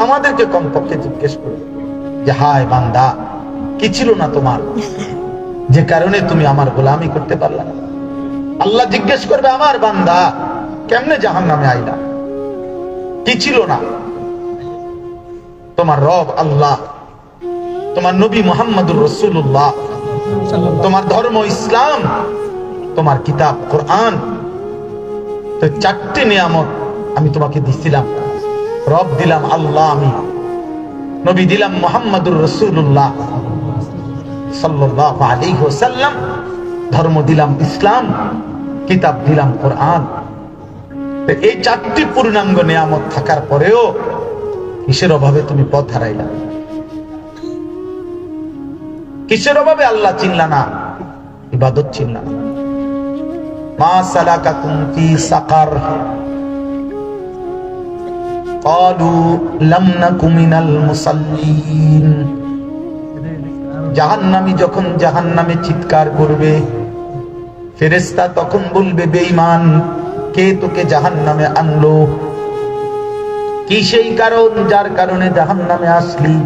আমাদেরকে কমপক্ষে জিজ্ঞেস করবে যে হায় বান্দা, কি ছিল না তোমার যে কারণে তুমি আমার গোলামি করতে পারলা না? আল্লাহ জিজ্ঞেস করবে, আমার বান্দা কেমনে জাহান্নামে আইলা? কি ছিল না? তোমার রব আল্লাহ, তোমার নবী মুহাম্মদুর রাসূলুল্লাহ, তোমার ধর্ম ইসলাম, তোমার কিতাব কোরআন। তো চারটি নিয়ামত আমি তোমাকে দিছিলাম। রব দিলাম আল্লাহ আমি, নবী দিলাম মুহাম্মদুর রাসূলুল্লাহ সাল্লাল্লাহু আলাইহি ওয়াসাল্লাম, ধর্ম দিলাম ইসলাম, কিতাব দিলাম কোরআন। এই চারটি পূর্ণাঙ্গ নিয়ামত থাকার পরেও কিসের অভাবে তুমি পথ হারাইলা? কিসের অভাবে আল্লাহ চিনলা না, ইবাদত চিনলা না? মা সালাকাকুম ফি সাকার ক্বালু লাম নাকু মিনাল মুসাল্লিন। জাহান্নামী যখন জাহান্নামে চিৎকার করবে, ফেরেশতা তখন বলবে, বেঈমান, কে তোকে জাহান্নামে আনলো? কি সেই কারণ যার কারণে জাহান্নামে আসলি?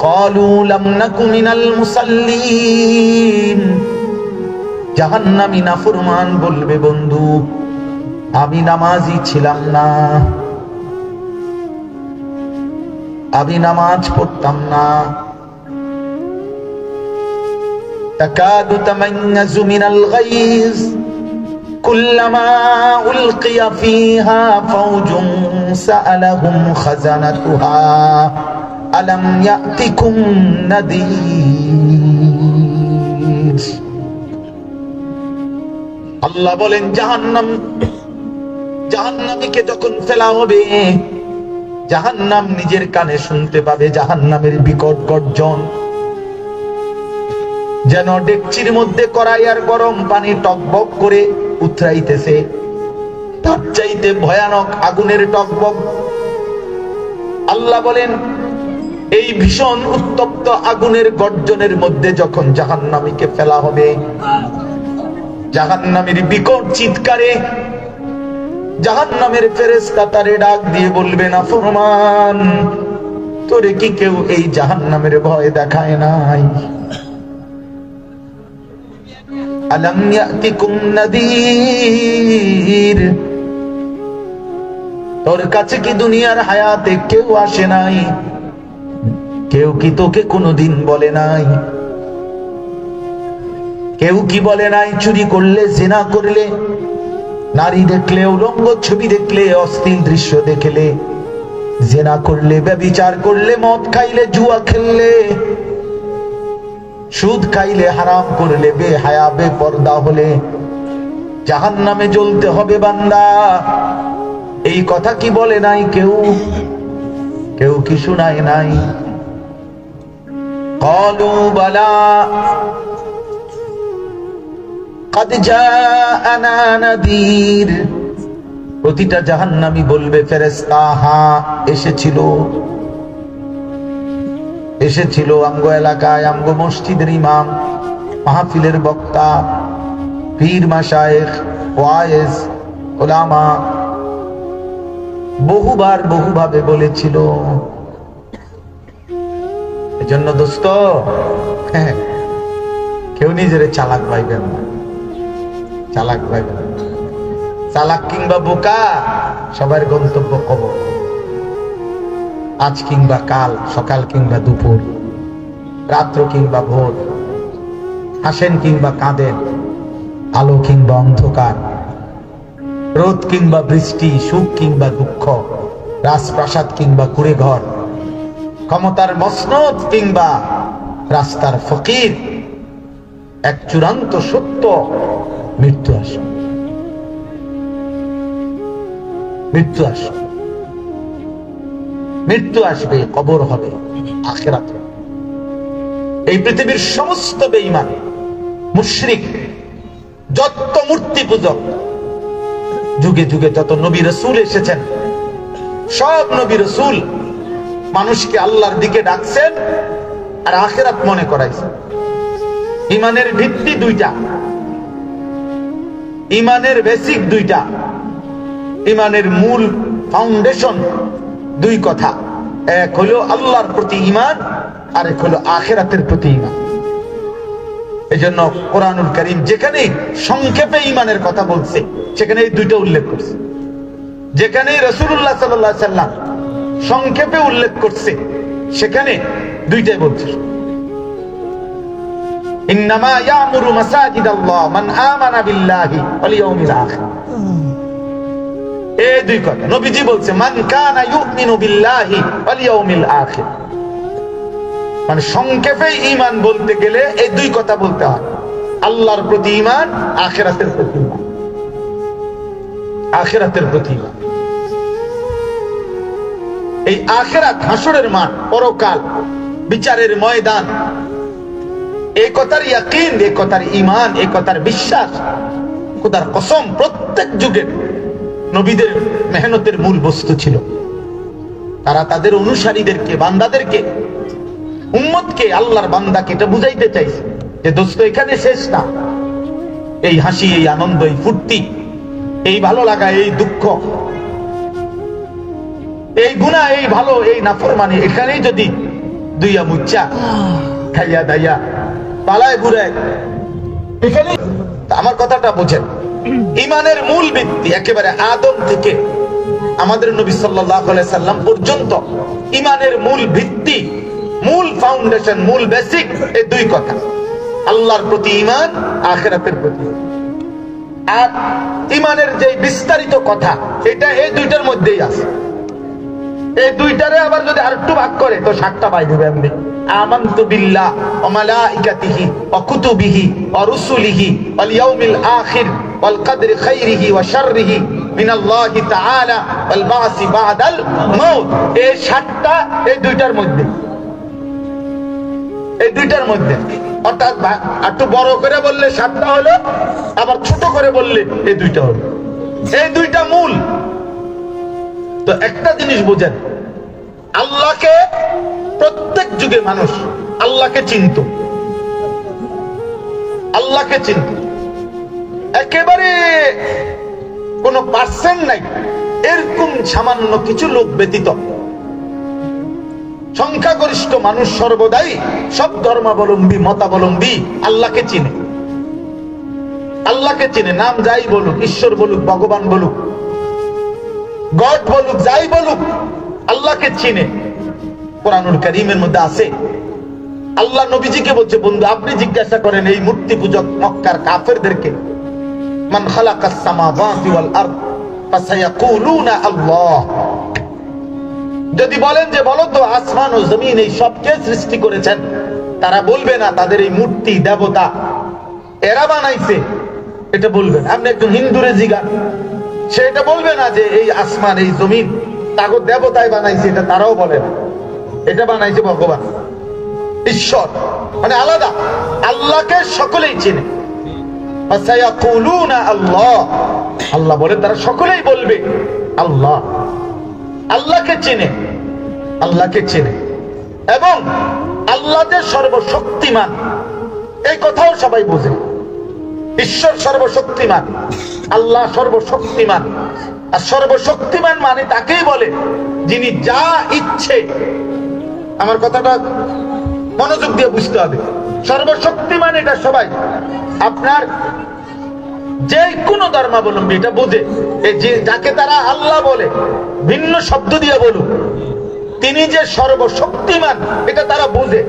ক্বালু লাম নাকু মিনাল মুসাল্লিন। জাহান্নামী নাফরমান বলবে, বন্ধু আমি নামাজি ছিলাম না, আমি নামাজ পড়তাম না। তাকাদু তামাইয়াজু মিনাল গাইজ কুল্লামা উলকিয়া ফিহা ফাওজুন সাআলাহুম খাজানাতুহা আলাম ইয়াতিকুম নাদির। আল্লাহ বলেন, জাহান্নামীকে যখন ফেলা হবে, জাহান্নাম নিজের কানে শুনতে পাবে জাহান্নামের বিকট গর্জন, যেন ডেকচির মধ্যে কড়াই আর গরম পানি টকবক করে উথরাইতেছে। তার চাইতে ভয়ানক আগুনের টকবক। আল্লাহ বলেন, এই ভীষণ উত্তপ্ত আগুনের গর্জনের মধ্যে যখন জাহান্নামীকে ফেলা হবে, জাহান্নামের বিকট চিৎকারে জাহান্নামের ফেরেশতা তারে ডাক দিয়ে বলবে, নাফরমান, তোরে কি কেউ এই জাহান্নামের ভয় দেখায় নাই? আলাম ইয়াতিকুম নাদির। তোর কাছে কি দুনিয়ার হায়াতে কেউ আসে নাই? কেউ কি তোকে কোনোদিন বলে নাই? কেউ কি বলে নাই চুরি করলে, জিনা করলে, নারী দেখলে, উলঙ্গ ছবি দেখলে, অশ্লীল দৃশ্য দেখলে, জিনা করলে, ব্যভিচার করলে, মদ খাইলে, জুয়া খেললে, সুদ খাইলে, হারাম করলে, বেহায়া বেপরদা হলে জাহান্নামে জ্বলতে হবে বান্দা, এই কথা কি বলে নাই কেউ? কেউ কি শোনায় নাই? ক্বালু বালা قد جاءنا نذير। প্রতিটা জাহান্নামী বলবে, ফেরেশতা, হ্যাঁ এসেছিল আমগো এলাকায়, আমগো মসজিদের ইমাম, মাহফিলের বক্তা, পীর মাশায়েখ, ওয়াইজ, উলামা বহুবার বহুভাবে বলেছিল। এজন্য দোস্ত, কেউ নিজেরে চালাক ভাইবেন না, চালাক ভাইবেন না। চালাক কিংবা বোকা সবার গন্তব্য কবর। আজ কিংবা কাল, সকাল কিংবা দুপুর, রাত্র কিংবা ভোর, হাসেন কিংবা কাঁদেন, আলো কিংবা অন্ধকার, রোদ কিংবা বৃষ্টি, সুখ কিংবা দুঃখ, রাজপ্রাসাদ কিংবা কুড়ে ঘর, ক্ষমতার মসনদ কিংবা রাস্তার ফকির, এক চূড়ান্ত সত্য, মৃত্যু আসবে। মৃত্যু আসবে, মৃত্যু আসবে, কবর হবে, আখিরাত হবে। এই পৃথিবীর সমস্ত বেঈমান, মুশরিক, যত মূর্তি পূজক, যুগে যুগে যত নবী রাসূল এসেছেন, সব নবী রাসূল মানুষকে আল্লাহর দিকে ডাকছেন আর আখিরাত মনে করাইছেন। ইমানের ভিত্তি দুইটা, ইমানের বেসিক দুইটা, ইমানের মূল ফাউন্ডেশন দুই কথা। এক হলো আল্লাহর প্রতি ঈমান, আর এক হলো আখিরাতের প্রতি ঈমান। এজন্য কোরআনুল কারীম যেখানে সংক্ষেপে ঈমানের কথা বলছে সেখানে এই দুইটা উল্লেখ করছে। যেখানে রাসূলুল্লাহ সাল্লাল্লাহু আলাইহি সাল্লাম সংক্ষেপে উল্লেখ করছে সেখানে দুইটাই বলছে। ইন্নামা ইয়ামুরু মাসাজিদাল্লাহ মান আমানা বিল্লাহি ওয়াল ইয়াউমিল আখির। এই দুই কথা নবীজি বলছে, মান কানা ইউমিনু বিল্লাহি ওয়াল ইয়াউমিল আখির। মানে সংক্ষেপে ঈমান বলতে গেলে এই দুই কথা বলতে হয়, আল্লাহর প্রতি ঈমান, আখিরাতের প্রতি ঈমান। আখিরাতের প্রতি ঈমান, এই আখিরাত হাসরের মাঠ, পরকাল, বিচারের ময়দান, এই কথার ইয়াকিন, এই কথার ঈমান, এই কথার বিশ্বাস, খোদার কসম প্রত্যেক যুগের নবীদের মেহনতের মূল বস্তু ছিল। তারা তাদের অনুসারীদেরকে, বান্দাদেরকে, উম্মতকে, আল্লাহর বান্দাকে এটা বুঝাইতে চাইছে যে দোস্ত এখানে শেষ না। এই হাসি, এই আনন্দ, এই ফুর্তি, এই ভালো লাগা, এই দুঃখ, এই গুনাহ, এই ভালো, এই নাফরমানি এখানেই যদি দুইয়া মুচ্চা খাইয়া দাইয়া পালায় ঘুরে এখানে। আমার কথাটা বুঝেন, ঈমানের মূল ভিত্তি একেবারে আদম থেকে আমাদের নবী সাল্লাল্লাহু আলাইহি সাল্লাম পর্যন্ত ঈমানের মূল ভিত্তি, মূল ফাউন্ডেশন, মূল বেসিক এই দুই কথা, আল্লাহর প্রতি ঈমান, আখিরাতের প্রতি। আর ঈমানের যে বিস্তারিত কথা এটা এই দুইটার মধ্যেই আছে। এই দুইটারে আবার যদি আরেকটু ভাগ করে তো 7টা পাই দেবে। এমনি আমানতু বিল্লাহ ওয়া মালাইকাতিহি ওয়া কুতুবিহি ওয়া রুসুলিহি ওয়াল ইয়াউমিল আখির ওয়াল কদরি খাইরিহি ওয়া শাররিহি মিনাল্লাহি তাআলা ওয়াল বাসি বাদাল মাউত। এই 7টা এই দুইটার মধ্যে, এই দুইটার মধ্যে। অর্থাৎ একটু বড় করে বললে 7টা হলো, আবার ছোট করে বললে এই দুইটা হলো। এই দুইটা মূল। তো একটা জিনিস বুঝেন, আল্লাহকে প্রত্যেক যুগে মানুষ আল্লাহকে চিনত, আল্লাহকে চিনত, একেবারে কোন পার্সেন্ট নাই এরকম সামান্য কিছু লোক ব্যতীত সংখ্যাগরিষ্ঠ মানুষ সর্বদাই সব ধর্মাবলম্বী, মতাবলম্বী আল্লাহকে চিনে, আল্লাহকে চিনে। নাম যাই বলুক, ঈশ্বর বলুক, ভগবান বলুক, গড বলুক, যাই বলুক, আল্লাহকে চিনে। কোরআনুল কারীমের মধ্যে আছে, আল্লাহ নবীজিকে বলছে, বন্ধু আপনি জিজ্ঞাসা করেন এই মূর্তি পূজক মক্কার কাফেরদেরকে, মান খালাকাস সামাওয়াতি ওয়াল আরদ ফাসায়াকুলুনা আল্লাহ। যদি বলেন যে বলো তো আসমান ও জমিন এই সব কে সৃষ্টি করেছেন, তারা বলবে না তাদের এই মূর্তি দেবতা এরা বানাইছে, এটা বলবেন। আপনি একজন হিন্দুরে জিজ্ঞাসা, সে এটা বলবে না যে এই আসমান, এই জমিন তাগো দেবতায় বানাইছে, এটা তারাও বলে না, এটা বানাইছে ভগবান, ঈশ্বর, মানে আলাদা। আল্লাহকে সকলেই চিনে। আল্লাহ, আল্লাহ বলে তারা সকলেই বলবে আল্লাহ। আল্লাহকে চিনে, আল্লাহকে চিনে। এবং আল্লাহ যে সর্বশক্তিমান এই কথাও সবাই বোঝে। ঈশ্বর সর্বশক্তিমান, আল্লাহ সর্বশক্তিমান। আর সর্বশক্তিমান মানে তাকেই বলে যিনি যা ইচ্ছে, আমার কথাটা মনোযোগ দিয়ে বুঝতে হবে, সর্বশক্তিমান এটা সবাই আপনার যে কোনো ধর্মাবলম্বী এটা বোঝে। এই যে যাকে তারা আল্লাহ বলে, ভিন্ন শব্দ দিয়ে বলুক, তিনি যে সর্বশক্তিমান এটা তারা বোঝে।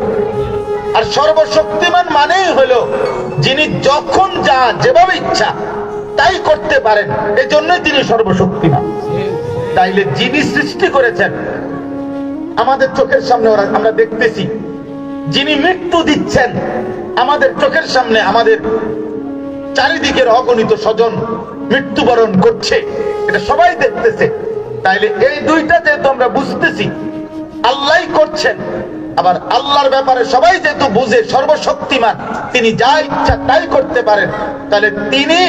আর সর্বশক্তিমান মানেই হলো যিনি যখন যা যেভাবে ইচ্ছা তাই করতে পারেন, এই জন্যই তিনি সর্বশক্তিমান। তাইলে যিনি সৃষ্টি করেছেন আমাদের চোখের সামনে, আমরা দেখতেছি, যিনি মৃত্যু দিচ্ছেন আমাদের চোখের সামনে, আমাদের চারিদিকের অগণিত স্বজন মৃত্যুবরণ করছে, এটা সবাই দেখতেছে। তাইলে এই দুইটা যেহেতু আমরা বুঝতেছি আল্লাহই করছেন, আবার আল্লাহর ব্যাপারে সবাই যেহেতু বুঝে সর্বশক্তিমান, তিনি যা ইচ্ছা তাই করতে পারেন, তাহলে তিনি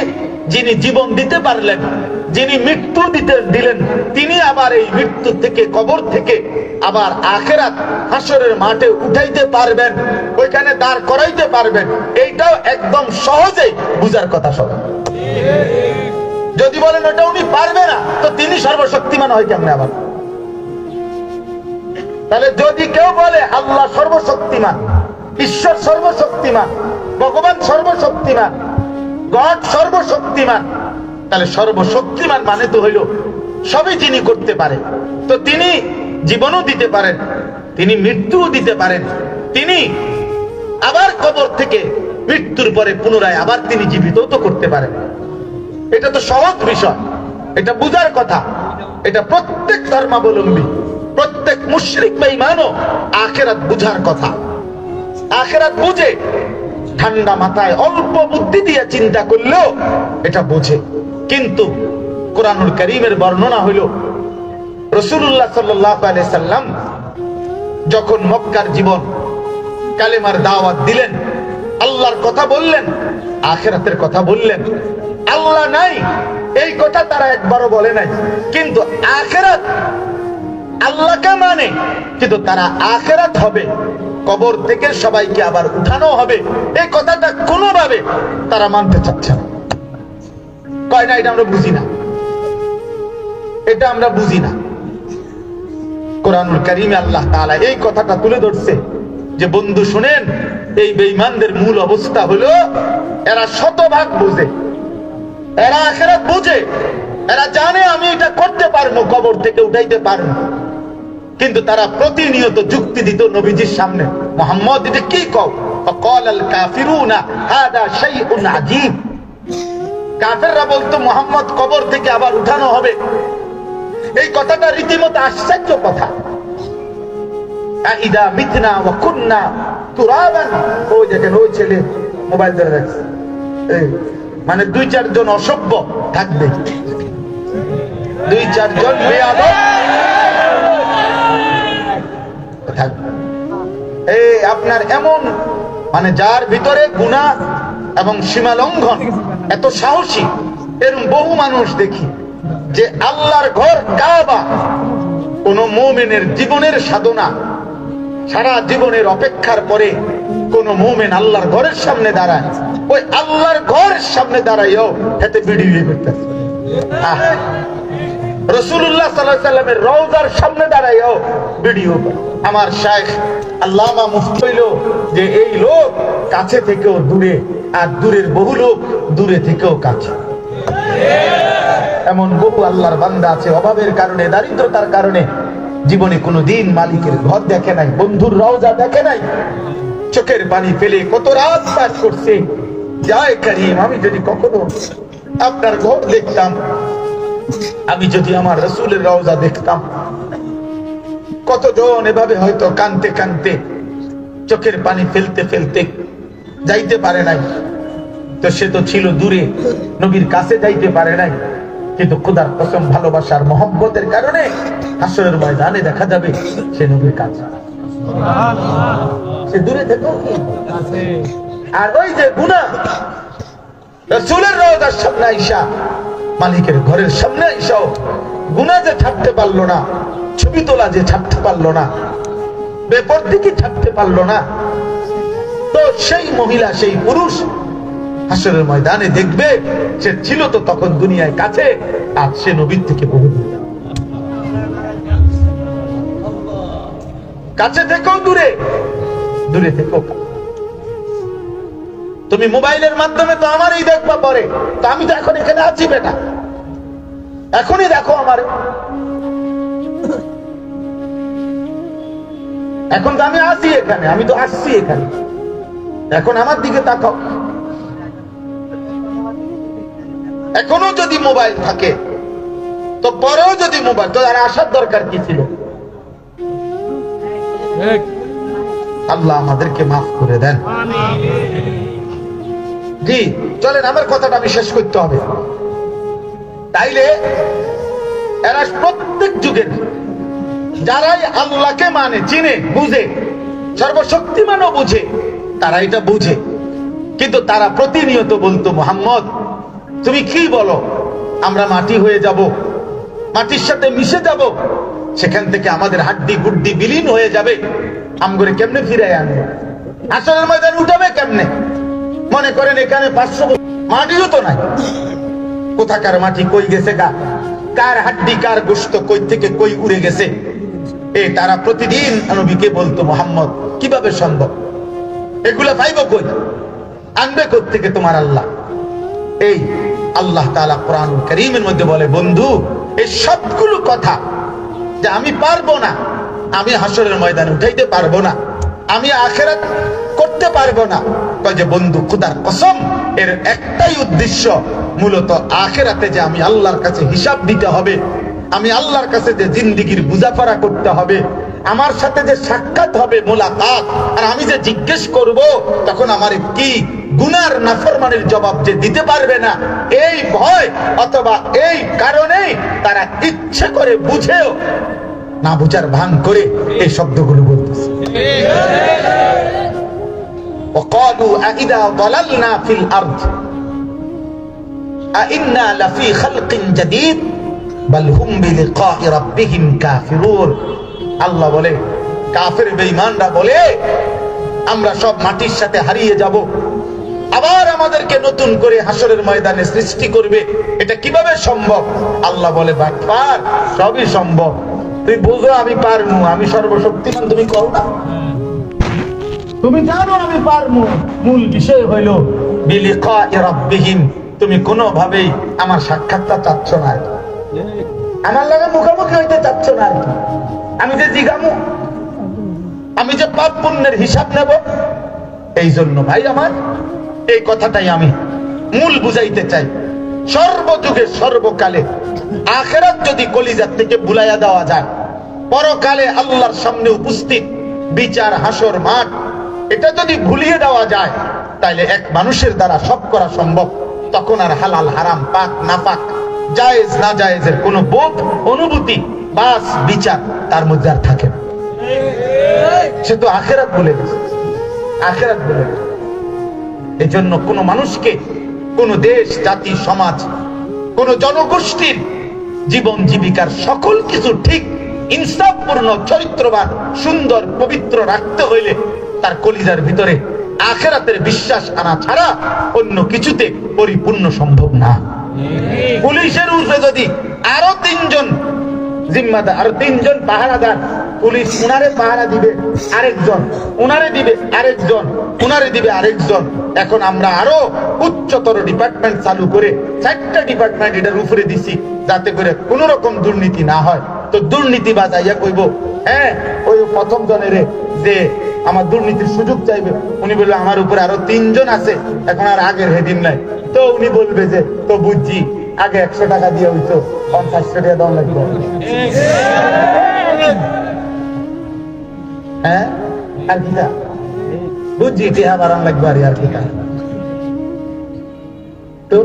যিনি জীবন দিতে পারলেন, যিনি মৃত্যু দিলেন, তিনি আবার এই মৃত্যু থেকে, কবর থেকে আবার আখিরাত হাসরের মাঠে উঠাইতে পারবেন, ওইখানে দাঁড় করাইতে পারবেন। এইটাও একদম সহজেই বুঝার কথা সবাই। যদি বলেন ওটা উনি পারবে না, তো তিনি সর্বশক্তিমান হয় কেমনে? আবার তাহলে যদি কেউ বলে আল্লাহ সর্বশক্তিমান, ঈশ্বর সর্বশক্তিমান, ভগবান সর্বশক্তিমান, গড সর্বশক্তিমান, তাহলে সর্বশক্তিমান মানে তো হইল সবই যিনি করতে পারেন। তো তিনি জীবনও দিতে পারেন, তিনি মৃত্যুও দিতে পারেন, তিনি আবার কবর থেকে মৃত্যুর পরে পুনরায় আবার তিনি জীবিত তো করতে পারেন। এটা তো সহজ বিষয়, এটা বুঝার কথা। এটা প্রত্যেক ধর্মাবলম্বী, প্রত্যেক মুশরিক বেঈমানও আখিরাত বুঝার কথা। আখিরাত বুঝে, ঠান্ডা মাথায় অল্প বুদ্ধি দিয়ে চিন্তা করলেও এটা বুঝে। কিন্তু কোরআনুল কারীমের বর্ণনা হইল রাসূলুল্লাহ সাল্লাল্লাহু আলাইহি সাল্লাম যখন মক্কার জীবন কালেমার দাওয়াত দিলেন, আল্লাহর কথা বললেন, আখিরাতের কথা বললেন। আল্লাহ নাই এই কথা তারা একবারও বলে নাই, কিন্তু আখিরাত আল্লাহকে মানে, কিন্তু তারা আখিরাত হবে, কবর থেকে সবাইকে আবার উঠানো হবে, এই কথাটা কোনোভাবে তারা মানতে চাচ্ছে না। কয় না এটা আমরা বুঝি না, এটা আমরা বুঝি না। কোরআনুল কারীমে আল্লাহ তাআলা এই কথাটা তুলে ধরছে যে বন্ধু শুনেন, এই বেঈমানদের মূল অবস্থা হলো এরা শতভাগ বুঝে, এরা আখিরাত বুঝে, এরা জানে আমি এটা করতে পারবো, কবর থেকে উঠাইতে পারবো, কিন্তু তারা প্রতিনিয়ত যুক্তি দিত নবীজির সামনে, মুহাম্মদ এটা কি কও? ফাকালাল কাফিরুনা হাদা শাইউন আজীব। কাফেররা বলতো মুহাম্মদ কবর থেকে আবার উঠানো হবে, এই কথাটা রীতিমতো আশ্চর্য কথা। আইদা মিতনা ওয়া কুননা তুরাবান। ওই দেখেন ওই ছেলে মোবাইল ধরে রাখছে, মানে 2-4 জন অসভ্য থাকবে, 2-4 জন বেয়াদব থাকবে। এই আপনার এমন মানে যার ভিতরে গুনাহ এবং সীমা লঙ্ঘন এত সাহসী, এরকম বহু মানুষ দেখি যে আল্লাহর ঘর কাবা কোন মুমিনের জীবনের সাধনা, সারা জীবনের অপেক্ষার পরে কোন মুমিন আল্লাহর ঘরের সামনে দাঁড়ায়, ওই আল্লাহর ঘরের সামনে দাঁড়াইও হাতে ভিডিও করতেছে। রাসূলুল্লাহ সাল্লাল্লাহু আলাইহি সাল্লামের রওজার সামনে দাঁড়াইও ভিডিও। আমার শাইখ আল্লামা মুফতি হইল যে এই লোক কাছে থেকেও দূরে, আর দূরের বহু লোক দূরে থেকেও কাছে। এমন বহু আল্লাহর বান্দা আছে অভাবের কারণে, দারিদ্রতার কারণে জীবনে কোনোদিন মালিকের ঘর দেখে নাই, বন্ধুর রওজা দেখে নাই, চোখের পানি ফেলে কত রাত পার করছে। যায় কারীম, আমি যদি কখনো আপনার ঘর দেখতাম, আমি যদি আমার রাসূলের রওজা দেখতাম। কতজন এভাবে হয়তো কানতে কানতে, চোখের পানি ফেলতে ফেলতে যাইতে পারে নাই, তো সে তো ছিল দূরে, নবীর কাছে যাইতে পারে নাই, কিন্তু খোদার কসম ভালোবাসার মহব্বতের কারণে হাসরের ময়দানে দেখা যাবে সে নবীর কাছে, সে দূরে থেকেও কি। আর ওই যে গুনাহ, রাসূলের রওজার সামনে আইসা, মালিকের ঘরের সামনে আইসাও গুনাহ যে ছাড়তে পারলো না, ছবি তোলা যে ছাড়তে পারলো না, বেপরদিকি ছাড়তে পারলো না, তো সেই মহিলা, সেই পুরুষ হাসরের ময়দানে দেখবে সে ছিল তো তখন দুনিয়ায় কাছে, আর সে নবীর থেকে বহু দূরে, কাছে থেকেও দূরে, দূরে থেকেও। তুমি মোবাইলের মাধ্যমে তো আমারই দেখবা পরে, তো আমি তো এখন এখানে আছি বেটা, এখনই দেখো আমার, এখন তো আমি আছি এখানে, আমি তো আসছি এখানে, এখন আমার দিকে তাকাও। এখনো যদি মোবাইল থাকে, তো পরেও যদি মোবাইল, তো আর আসার দরকার কি ছিল? আল্লাহ আমাদেরকে মাফ করে দেন। জি চলেন, আমার কথাটা আমি শেষ করতে হবে। তাইলে এরা প্রত্যেক যুগের যারাই আল্লাহকে মানে, চিনে, বুঝে, সর্বশক্তিমানও বুঝে, তারা এটা বুঝে, কিন্তু তারা প্রতিনিয়ত বলতো মুহাম্মদ তুমি কি বলো, আমরা মাটি হয়ে যাব, মাটির সাথে মিশে যাব, সেখান থেকে আমাদের হাড্ডি গুড্ডি বিলীন হয়ে যাবে, আমগরে কেমনে ফিরে আনবে, হাসরের ময়দানে উঠাবে কেমনে? মনে করেন এখানে 500 মাটিও তো নাই, কোথাকার মাটি কই গেছে গা, কার হাড্ডি কার গোশত কই থেকে কই উড়ে গেছে, তারা প্রতিদিন নবীকে বলতো, মুহাম্মদ কিভাবে সম্ভব, এগুলা পাইব কই, আনবে কোত্থেকে তোমার আল্লাহ? এই আল্লাহ তাআলা কোরআনুল কারীমের মধ্যে বলে, বন্ধু এই সবগুলো কথা যে আমি পারবো না, আমি হাসরের ময়দানে উঠাইতে পারবো না, আমি আখিরাত করতে পারবো না, কয় যে বন্ধু খোদার কসম এর একটাই উদ্দেশ্য, মূলত আখিরাতে যে আমি আল্লাহর কাছে হিসাব দিতে হবে, আমি আল্লাহর কাছে যে জিন্দেগির বুঝাপড়া করতে হবে, আমার সাথে যে সাক্ষাৎ হবে, মোলাকাত, আর আমি যে জিজ্ঞেস করব তখন আমার কি গুনার নাফরমানের জবাব যে দিতে পারবে না, এই ভয় অথবা এই কারণেই তারা ইচ্ছে করে বুঝেও না বুঝার ভান করে এই শব্দগুলো বলতেছে। وقالوا أإذا ضللنا في الأرض أإنا لفي خلق جديد بل هم بلقاء ربهم كافرون। আল্লাহ বলে, কাফের বেঈমানরা বলে আমরা সব মাটির সাথে হারিয়ে যাব, আবার আমাদেরকে নতুন করে হাসরের ময়দানে সৃষ্টি করবে, এটা কিভাবে সম্ভব? আল্লাহ বলে, বাটপার, সবই সম্ভব, তুই বুঝো আমি পারমু, আমি সর্বশক্তিমান, তুমি কও না, তুমি জানো আমি পারমু। মূল বিষয় হইল বিলিকাই রাব্বিহিম, তুমি কোনোভাবেই আমার সাক্ষাৎটা চাচ্ছ না, আমার লগে মুখোমুখি হইতে চাচ্ছ না। আমি যে জিগামু, আমি যে পাপ পুণ্যের হিসাব নেব, এই জন্য ভাই আমার এই কথাটাই আমি মূল বুঝাইতে চাই। সর্বযুগে সর্বকালে আখিরাত যদি কলিজার থেকে বুলাইয়া দেওয়া যায়, পরকালে আল্লাহর সামনে উপস্থিত বিচার হাসর মাঠ, এটা যদি ভুলিয়ে দেওয়া যায়, তাহলে এক মানুষের দ্বারা সব করা সম্ভব। তখন আর হালাল হারাম, পাক নাপাক, জায়েজ না জায়েজের কোনো বোধ অনুভূতি বাস বিচার তার মধ্যে আর থাকে না। সে তো আখিরাত বলে গেছে, আখিরাত বলে গেছে। এই জন্য কোন মানুষকে, কোন দেশ, জাতি, সমাজ, কোন জনগোষ্ঠীর জীবন জীবিকার সকল কিছু ঠিক ইনসাফপূর্ণ, চরিত্রবান, সুন্দর, পবিত্র রাখতে হইলে তার কলিজার ভিতরে আখিরাতের বিশ্বাস আনা ছাড়া অন্য কিছুতে পরিপূর্ণ সম্ভব না। পুলিশের উপরে যদি আরো তিনজন জিম্মাদার, আরো তিনজন পাহারাদার, পুলিশ উনারে পাহারা দিবে আরেকজন, উনারে দিবে আরেকজন, উনারে দিবে আরেকজন, এখন আমরা আরো উচ্চতর ডিপার্টমেন্ট চালু করে 4টা ডিপার্টমেন্ট এটার উপরে দিছি, যাতে করে কোন রকম দুর্নীতি না হয়। তো দুর্নীতি বাজাইয়া কইব, হ্যাঁ ওই প্রথম জনের যে আমার দুর্নীতির সুযোগ চাইবে, উনি বলবে আমার উপরে আরো 3জন আছে, এখন আর আগের হেদিন নাই, তো উনি বলবে যে তো বুঝছি আগে 100 টাকা দিয়ে হইতো, 50 টাকা দাম লাগবে, হ্যাঁ আর কি বুঝছি টিহা বাড়ান লাগবে আর কি। তো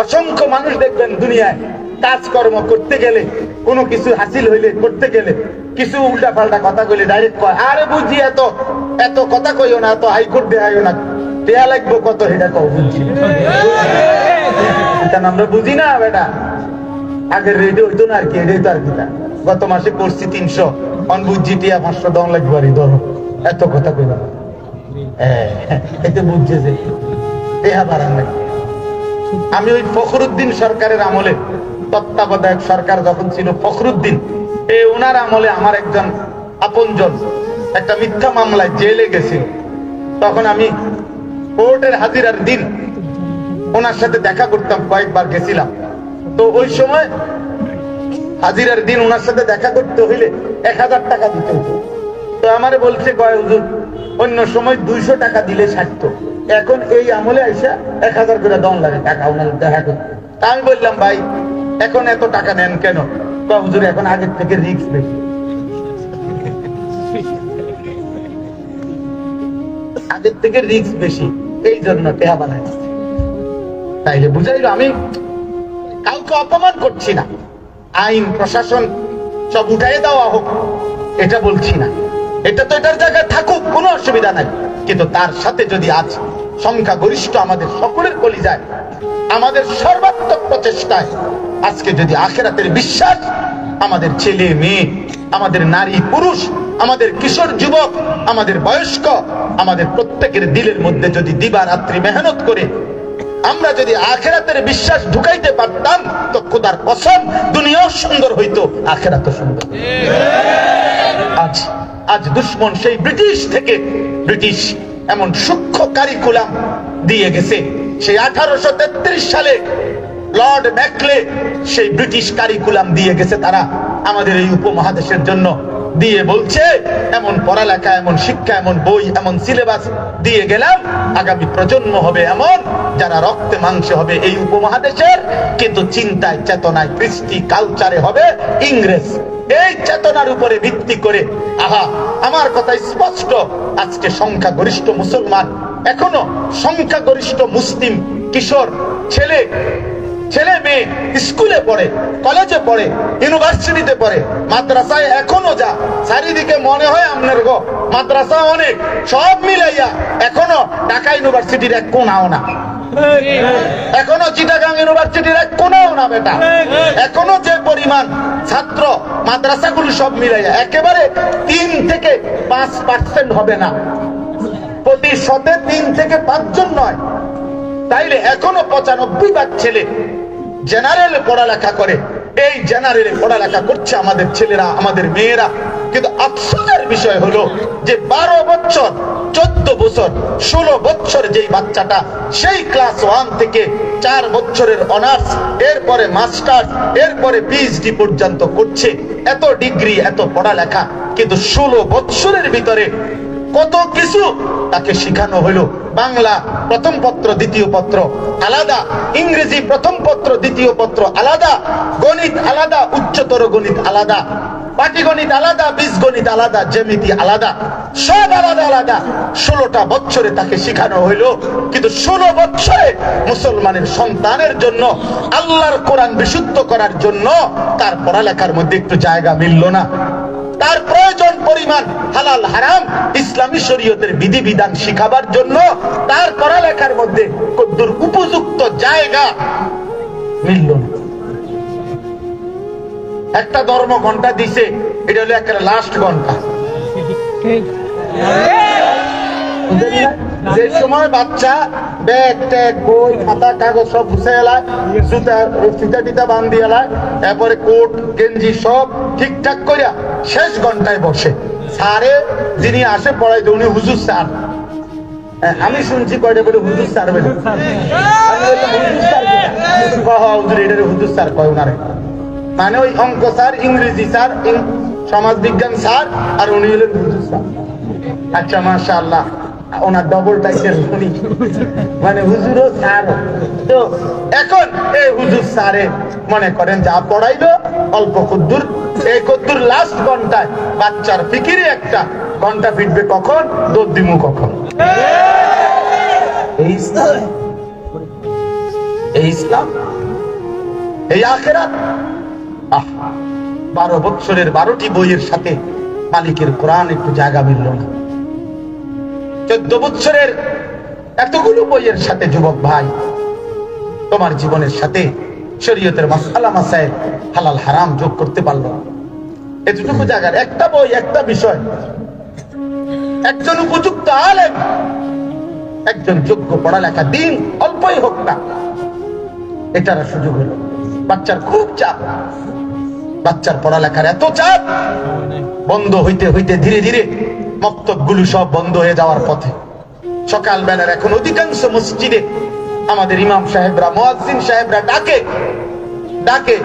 অসংখ্য মানুষ দেখবেন দুনিয়ায় কাজকর্ম করতে গেলে, কোনো কিছু হাসিল হইলে, করতে গেলে কিছু উল্টা পাল্টা কথা কইলে ডাইরেক্ট কয়, আরে বুঝি এত এত কথা কইও না, এত হাইকোর্ট দেখাইও না, টেয়া লাগবো কত, এটা কও বুঝছি, আমরা বুঝি না বেটা, আগের রেডিও হইতো না আর কি, এটাই তো আর কি। গত মাসে করছি 300, অন বুঝছি টিয়া 500 দাম লাগবে আর ধরো, এত কথা কইবা এতে বুঝছে যে টেহা বাড়ান লাগবে। আমি ওই ফখরুদ্দিন সরকারের আমলে, তত্ত্বাবধায়ক সরকার যখন ছিল ফখরুদ্দিন, ওনার আমলে আমার একজন আপনজন একটা মিথ্যা মামলায় জেলে গেছিল। তখন আমি কোর্টের হাজিরার দিন ওনার সাথে দেখা করতাম, কয়েকবার গেছিলাম। তো ওই সময় হাজিরার দিন ওনার সাথে দেখা করতে হইলে 1000 টাকা দিতে হতো। তো আমারে বলছে, কয় হুজুর অন্য সময় 200 টাকা দিলে ছাড়তো, এখন এই আমলে আইসা 1000 করে দন লাগে টাকা ওনার দেখা করতে। তা আমি বললাম, ভাই এখন এত টাকা নেন কেন? কয় হুজুর এখন আগের থেকে রিস্ক বেশি, আগের থেকে রিস্ক বেশি, এই জন্য টেহা বানাই। তাইলে বুঝাইলো আমি কাউকে অপমান করছি না, আইন প্রশাসন সব উঠাই দেওয়া হোক এটা বলছি না, এটা তো এটার জায়গায় থাকুক, কোনো অসুবিধা নাই। কিন্তু তার সাথে যদি আজ সংখ্যা গরিষ্ঠ আমাদের সকলের কলিজায়, আমাদের সর্বাত্মক প্রচেষ্টায় আজকে যদি আখিরাতের বিশ্বাস আমাদের ছেলে মেয়ে, আমাদের নারী পুরুষ, আমাদের কিশোর যুবক, আমাদের বয়স্ক, আমাদের প্রত্যেকের দিলের মধ্যে যদি দিবারাত্রি মেহনত করে আমরা যদি আখিরাতের বিশ্বাস ঢুকাইতে পারতাম তো খোদার কসম দুনিয়াও সুন্দর হইতো, আখিরাতও সুন্দর। আজ আজ দুশ্মন সেই ব্রিটিশ থেকে, ব্রিটিশ এমন সূক্ষ্ম কারিকুলাম দিয়ে গেছে, সেই 1833 সালে লর্ড ম্যাকলে সেই ব্রিটিশ কারিকুলাম দিয়ে গেছে তারা আমাদের এই উপমহাদেশের জন্য, দিয়ে বলছে এমন পড়ালেখা, এমন শিক্ষা, এমন বই, এমন সিলেবাস দিয়ে গেলাম, আগামী প্রজন্ম হবে এমন যারা রক্তে মাংসে হবে এই উপমহাদেশের, কিন্তু চিন্তায় চেতনায় কৃষ্টি কালচারে হবে ইংরেজ। এই চেতনার উপরে ভিত্তি করে আহা, আমার কথা স্পষ্ট, আজকে সংখ্যাগরিষ্ঠ মুসলমান, এখনো সংখ্যাগরিষ্ঠ মুসলিম কিশোর ছেলে মেয়ে স্কুলে পড়ে, কলেজে পড়ে, ইউনিভার্সিটিতে পড়ে, মাদ্রাসায় এখনো যা, চারিদিকে মনে হয় আপনার গো মাদ্রাসা অনেক, সব মিলাইয়া এখনো ঢাকা ইউনিভার্সিটির এক কোনাও না, এখনো চিটাগাং ইউনিভার্সিটির এক কোনাও না বেটা, এখনো যে পরিমাণ ছাত্র মাদ্রাসাগুলো সব মিলাইয়া একেবারে 3 থেকে 5% হবে না, প্রতি 3 থেকে 5 জন নয়। তাইলে এখনো 95% ছেলে জেনারেল পড়ালেখা করে, এই জেনারেলে পড়ালেখা করছে আমাদের ছেলেরা, আমাদের মেয়েরা। কিন্তু আফসোসের বিষয় হলো যে 12 বছর, 14 বছর, 16 বছর যেই বাচ্চাটা সেই ক্লাস 1 থেকে 4 বছরের অনার্স, এরপরে মাস্টার্স, এরপরে পিএইচডি পর্যন্ত করছে, এত ডিগ্রি, এত পড়ালেখা, কিন্তু 16 বছরের ভিতরে কত কিছু তাকে শিখানো হলো। বাংলা প্রথম পত্র দ্বিতীয় পত্র আলাদা, ইংরেজি প্রথম পত্র দ্বিতীয় পত্র আলাদা, গণিত আলাদা, উচ্চতর গণিত আলাদা, পাটিগণিত আলাদা, বীজগণিত আলাদা, জ্যামিতি আলাদা, সব আলাদা আলাদা। 16টা বছরে তাকে শিখানো হইলো, কিন্তু 16 বছরে মুসলমানের সন্তানের জন্য, আল্লাহর কোরআন বিশুদ্ধ করার জন্য তার পড়ালেখার মধ্যে একটু জায়গা মিলল না। তার প্রয়োজন পরিমাণ হালাল হারাম ইসলামী শরীয়তের বিধিবিধান শিখাবার জন্য তার পড়ালেখার মধ্যে কদ্দুর উপযুক্ত জায়গা মিলল না। একটা ধর্ম ঘন্টা দিছে, এটা হলো একটা লাস্ট ঘন্টা। যে সময় বাচ্চা ব্যাগ ট্যাগ বই খাতা কাগজ সব গুছাই এলায়, জুতার ফিতা টিতা বান্ধি এলায়, এরপরে কোট গেঞ্জি সব ঠিকঠাক করিয়া শেষ ঘন্টায় বসে স্যারে যিনি আসে পড়াইতে উনি হুজুর স্যার। আমি শুনছি কয়টা বলে হুজুর স্যার বলে, হুজুর স্যার কয় ওনারে, মানে ওই অঙ্ক স্যার, ইংরেজি স্যার, সমাজ বিজ্ঞান স্যার, আর উনি হলেন হুজুর স্যার। আচ্ছা মাশাআল্লাহ, ওনার ডবল টাইটেল উনি, মানে হুজুরও স্যার। তো এখন এই হুজুর স্যারে মনে করেন যা পড়াইলো অল্প কদ্দুর, এই কদ্দুর লাস্ট ঘন্টায় বাচ্চার ফিকিরে একটা ঘন্টা ফিটবে কখন, দৌড় দিমু কখন। এই ইসলাম, এই আখিরাত। 12 বছরের 12টি বইয়ের সাথে মালিকের কোরআন একটু জায়গা মিলল না। 14 বছরের এতগুলো বইয়ের সাথে যুবক ভাই তোমার জীবনের সাথে শরীয়তের মাসআলা মাসাইল হালাল হারাম যোগ করতে পারলো না। এতটুকু জায়গার একটা বই, একটা বিষয়, একজন উপযুক্ত আলেম, একজন যোগ্য পড়ালেখা দিন অল্পই হোক না, এটার সুযোগ হলো। বাচ্চার খুব চাপ, বাচ্চার পড়ালেখার এত চাপ, বন্ধ হইতে হইতে ধীরে ধীরে মক্তবগুলো সব বন্ধ হয়ে যাওয়ার পথে। সকাল বেলার এখন অধিকাংশ মসজিদে আমাদের ইমাম সাহেবরা, মুয়াজ্জিন সাহেবরা ডাকে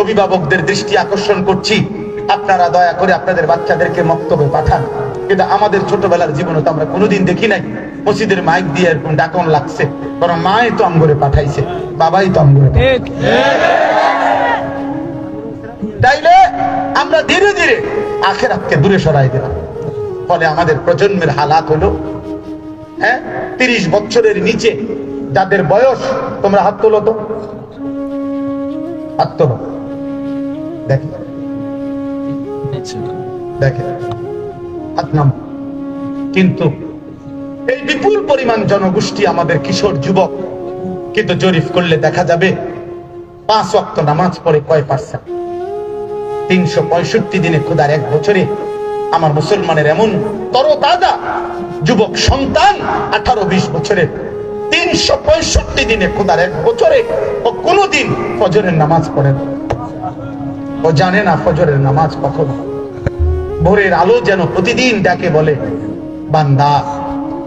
অভিভাবকদের দৃষ্টি আকর্ষণ করছি, আপনারা দয়া করে আপনাদের বাচ্চাদেরকে মক্তবে পাঠান। কিন্তু আমাদের ছোটবেলার জীবনে তো আমরা কোনোদিন দেখি নাই মসজিদের মাইক দিয়ে এরকম ডাকন লাগছে, বরং মাই তো আমগরে পাঠাইছে, বাবাই তো আমগরে। তাইলে আমরা ধীরে ধীরে আখিরাতকে দূরে সরাই দিলাম। ফলে আমাদের প্রজন্মের হালাত হলো, 30 বছরের নিচে যাদের বয়স, তোমরা হাত তোলো তো, হাত তোলো, দেখে হাত নাম। কিন্তু এই বিপুল পরিমাণ জনগোষ্ঠী আমাদের কিশোর যুবক, কিন্তু জরিপ করলে দেখা যাবে 5 ওয়াক্ত নামাজ পড়ে কয় %? 365 দিনে খোদার 1 বছরে আমার মুসলমানের এমন তরতাজা যুবক সন্তান 18-20 বছরের 3 365 দিনে, খোদার এক বছরে ও কোনোদিন ফজরের নামাজ পড়ে না। ও জানে না ফজরের নামাজ কখন। ভোরের আলো যেন প্রতিদিন ডাকে বলে, বান্দা,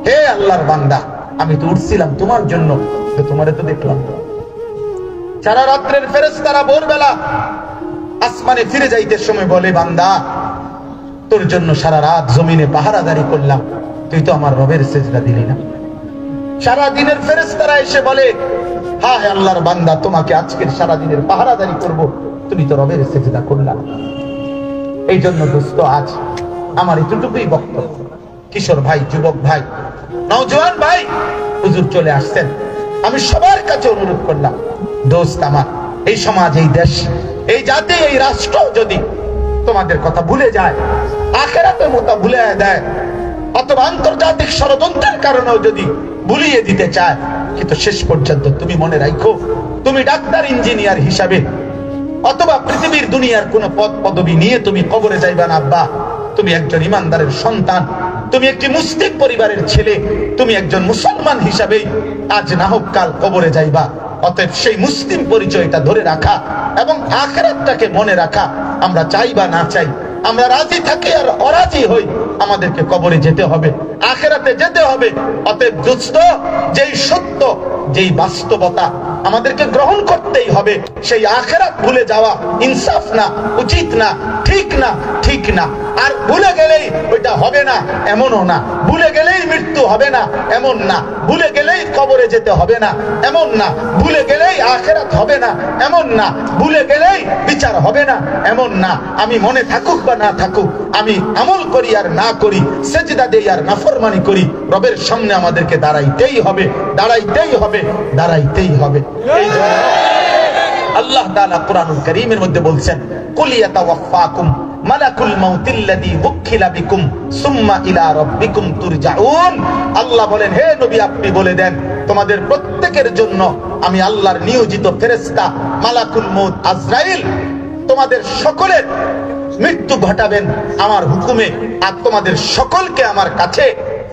হে আল্লাহর বান্দা, আমি তো উঠছিলাম তোমার জন্য, তো তোমারে তো দেখলাম। সারা রাত্রের ফেরেশতারা ভোরবেলা আসমানে ফিরে যাইতে সময় বলে, বান্দা, তোর জন্য সারা রাত জমিনে পাহারাদারি করলাম, তুই তো আমার রবের সেজদা দিলি না। সারা দিনের ফেরেশতারা এসে বলে, হ্যাঁ আল্লাহর বান্দা, তোমাকে আজকের সারা দিনের পাহারাদারি করব, তুমি তো রবের সেজদা করলা। এই জন্য দোস্ত, আজ আমার এতটুকুই বক্তব্য। কিশোর ভাই, যুবক ভাই, নওজোয়ান ভাই, হুজুর চলে আসছেন, আমি সবার কাছে অনুরোধ করলাম, দোস্ত আমার, এই সমাজ, এই দেশ, এই জাতি, এই রাষ্ট্র যদি তোমাদের কথা ভুলে যায়, আখিরাতের মতো ভুলে দেয়, অথবা আন্তর্জাতিক ষড়যন্ত্রের কারণেও যদি ভুলিয়ে দিতে চায়, কিন্তু শেষ পর্যন্ত তুমি মনে রাখো, তুমি ডাক্তার, ইঞ্জিনিয়ার হিসাবে অথবা পৃথিবীর দুনিয়ার কোন পদ পদবি নিয়ে তুমি কবরে যাইবা না আব্বা। তুমি একজন ইমানদারের সন্তান, তুমি একটি মুসলিম পরিবারের ছেলে, তুমি একজন মুসলমান হিসাবেই আজ না হোক কাল কবরে যাইবা। অতএব সেই মুসলিম পরিচয়টা ধরে রাখা এবং আখিরাতটাকে মনে রাখা, আমরা চাই বা না চাই, আমরা রাজি থাকি আর অরাজি হই, আমাদেরকে কবরে যেতে হবে, আখিরাতে যেতে হবে। অতএব দোস্ত, যেই সত্য, যেই বাস্তবতা আমাদেরকে গ্রহণ করতেই হবে, সেই আখিরাত ভুলে যাওয়া ইনসাফ না, উচিত না, ঠিক না, ঠিক না। আর ভুলে গেলেই ওইটা হবে না এমনও না, ভুলে গেলেই মৃত্যু হবে না এমন না, ভুলে গেলেই কবরে যেতে হবে না এমন না, ভুলে গেলেই আখিরাত হবে না এমন না, ভুলে গেলেই বিচার হবে না এমন না। আমি মনে থাকুক বা না থাকুক, আমি আমল করি আর না করি, সেজদা দেই আর নাফরমানি করি, রবের সামনে আমাদেরকে দাঁড়াইতেই হবে, দাঁড়াইতেই হবে, দাঁড়াইতেই হবে। এই জন্য আল্লাহ তাআলা কুরআনুল কারীমের মধ্যে বলছেন, কুল ইয়াতাওয়াফাকুম মালাকুল মাউতিল্লাযী ওয়াক্কিলা বিকুম সুম্মা ইলা রাব্বিকুম তুরজাউন। আল্লাহ বলেন, হে নবী, আপনি বলে দেন, তোমাদের প্রত্যেকের জন্য আমি আল্লাহর নিয়োজিত ফেরেশতা মালাকুল মউত আজরাইল তোমাদের সকলের মৃত্যু ঘটাবেন আমার হুকুমে, আর তোমাদের সকলকে আমার কাছে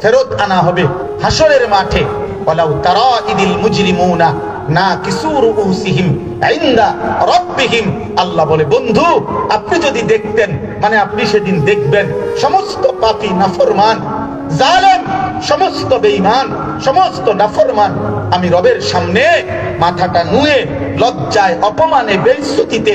ফেরত আনা হবে হাসরের মাঠে। ওয়ালাউ তারা ইদিল মুজরিমুনা নাকিসু রুউসিহিম ইনদা রাব্বিহিম। আল্লাহ বলে, বন্ধু, আপনি যদি দেখতেন, মানে আপনি সেদিন দেখবেন সমস্ত পাপী, নাফরমান, জালেম, সমস্ত বেঈমান, সমস্ত নাফরমান আমি রবের সামনে মাথাটা নুয়ে লজ্জায়, অপমানে, বেইজ্জতিতে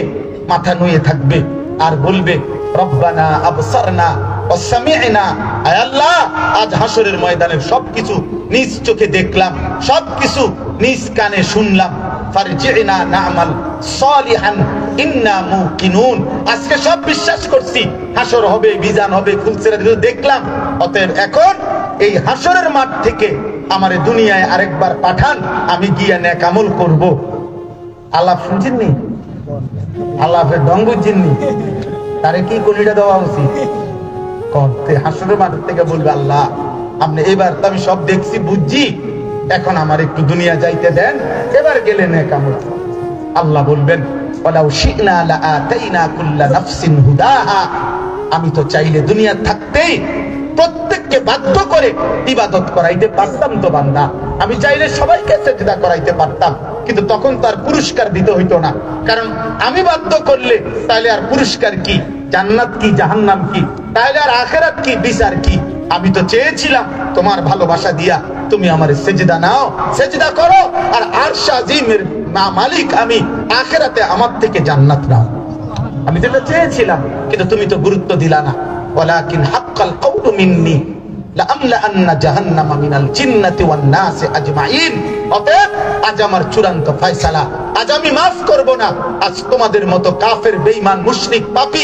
মাথা নুয়ে থাকবে আর বলবে, রব্বানা আবসারনা ওয়া সামি'না। আয় আল্লাহ, আজ হাসরের ময়দানের সবকিছু নিজ চোখে দেখলাম, সবকিছু নিজ কানে শুনলাম, ফারজি'না না'মাল সালিহান ইন্না মুকিনুন। আজকে সব বিশ্বাস করছি, হাসর হবে, মিজান হবে, ফুলসিরাত দেখলাম। অতএব এখন এই হাসরের মাঠ থেকে আমারে দুনিয়ায় আরেকবার পাঠান, আমি গিয়ে নেক আমল করব। আল্লাহ শুনছেননি? আল্লাহের ডঙ্গ বুঝছেননি? তারে কি কলিটা দেওয়া উচিত? করতে হাসরের মাঠ থেকে বলবে, আল্লাহ, আপনি এবার তো আমি সব দেখছি, বুঝছি, এখন আমার একটু দুনিয়া যাইতে দেন, এবার গেলে নেক আমল। আল্লাহ বলবেন, ওয়ালাউ শি'না লাআতাইনা কুল্লা নাফসিন হুদাহা। আমি তো চাইলে দুনিয়া থাকতেই প্রত্যেককে বাধ্য করে ইবাদত করাইতে পারতাম তো বান্দা, আমি চাইলে সবাইকে সেজদা করাইতে পারতাম, কিন্তু তখন তো আর পুরস্কার দিতে হইতো না। কারণ আমি বাধ্য করলে তাহলে আর পুরস্কার কি, জান্নাত কি, জাহান্নাম কি, তাহলে আর আখিরাত কি, বিচার কি? আমি তো চেয়েছিলাম তোমার ভালোবাসা দিয়া তুমি আমার সেজদা নাও, সেজদা করো, আর আরশ আজিমের মালিক আমি, আখিরাতে আমার থেকে জান্নাত নাও। আমি তো এটা চেয়েছিলাম, কিন্তু তুমি তো গুরুত্ব দিলা না। ওয়ালাকিন হাক্কাল কাউলু মিন্নি লাআমলাআন্না জাহান্নামা মিনাল জিন্নাতি ওয়ান নাসি আজমাইন। অতএব আজ আমার চূড়ান্ত ফয়সালা, আজ আমি মাফ করব না। আজ তোমাদের মতো কাফের, বেঈমান, মুশরিক, পাপী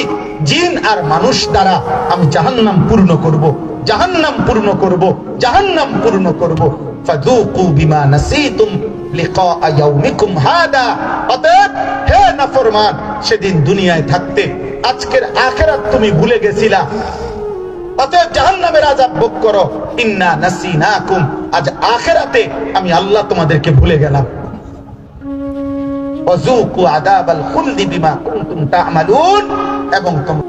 জিন আর মানুষ দ্বারা আমি জাহান্নাম পূর্ণ করব, জাহান্নাম পূর্ণ করব, জাহান্নাম পূর্ণ করব। ফাযুকু বিমা নাসিতুম লিকা ইয়াউমিকুম হাদা। অতএব হে নাফরমান, সেদিন দুনিয়ায় থাকতে আজকের আখিরাত তুমি ভুলে গেছিলা, অতএব জাহান্নামের আযাব ভোগ করো। ইন্না নাসিনাকুম, আজ আখিরাতে আমি আল্লাহ তোমাদেরকে ভুলে গেলাম। ওয়াযুকু আযাবাল খুলদি বিমা কুনতুম তা'মালুন, এবং তোমরা